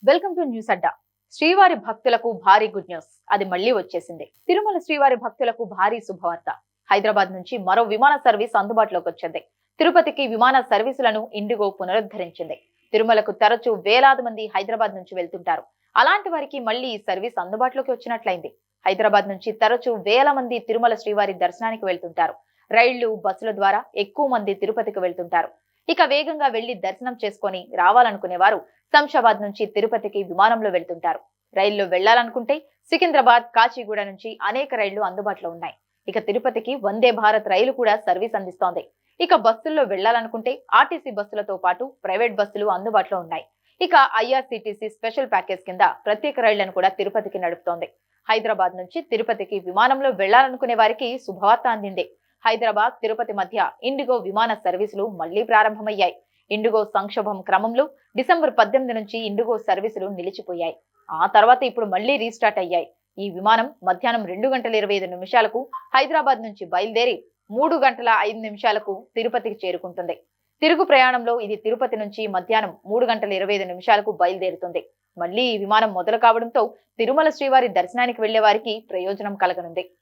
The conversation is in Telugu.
వెల్కమ్ టు న్యూస్ అడ్డా. శ్రీవారి భక్తులకు భారీ గుడ్ న్యూస్. అది మళ్లీ వచ్చేసింది. తిరుమల శ్రీవారి భక్తులకు భారీ శుభవార్త. హైదరాబాద్ నుంచి మరో విమాన సర్వీస్ అందుబాటులోకి వచ్చింది. తిరుపతికి విమాన సర్వీసులను ఇండిగో పునరుద్ధరించింది. తిరుమలకు తరచూ వేలాది మంది హైదరాబాద్ నుంచి వెళ్తుంటారు. అలాంటి వారికి మళ్లీ ఈ సర్వీస్ అందుబాటులోకి వచ్చినట్లయింది. హైదరాబాద్ నుంచి తరచూ వేల మంది తిరుమల శ్రీవారి దర్శనానికి వెళ్తుంటారు. రైళ్లు, బస్సుల ద్వారా ఎక్కువ మంది తిరుపతికి వెళ్తుంటారు. ఇక వేగంగా వెళ్లి దర్శనం చేసుకుని రావాలనుకునేవారు శంషాబాద్ నుంచి తిరుపతికి విమానంలో వెళ్తుంటారు. రైల్లో వెళ్లాలనుకుంటే సికింద్రాబాద్, కాచిగూడ నుంచి అనేక రైళ్లు అందుబాటులో ఉన్నాయి. ఇక తిరుపతికి వందే భారత్ రైలు కూడా సర్వీస్ అందిస్తోంది. ఇక బస్సుల్లో వెళ్లాలనుకుంటే ఆర్టీసీ బస్సులతో పాటు ప్రైవేట్ బస్సులు అందుబాటులో ఉన్నాయి. ఇక ఐఆర్సీటీసీ స్పెషల్ ప్యాకేజ్ కింద ప్రత్యేక రైళ్లను కూడా తిరుపతికి నడుపుతోంది. హైదరాబాద్ నుంచి తిరుపతికి విమానంలో వెళ్లాలనుకునే వారికి శుభవార్త అందింది. హైదరాబాద్, తిరుపతి మధ్య ఇండిగో విమాన సర్వీసులు మళ్లీ ప్రారంభమయ్యాయి. ఇండిగో సంక్షోభం క్రమంలో డిసెంబర్ 18 నుంచి ఇండిగో సర్వీసులు నిలిచిపోయాయి. ఆ తర్వాత ఇప్పుడు మళ్లీ రీస్టార్ట్ అయ్యాయి. ఈ విమానం మధ్యాహ్నం 2 గంటల 25 నిమిషాలకు హైదరాబాద్ నుంచి బయలుదేరి 3 గంటల 5 నిమిషాలకు తిరుపతికి చేరుకుంటుంది. తిరుగు ప్రయాణంలో ఇది తిరుపతి నుంచి మధ్యాహ్నం 3 గంటల 25 నిమిషాలకు బయలుదేరుతుంది. మళ్లీ ఈ విమానం మొదలు కావడంతో తిరుమల శ్రీవారి దర్శనానికి వెళ్లే వారికి ప్రయోజనం కలగనుంది.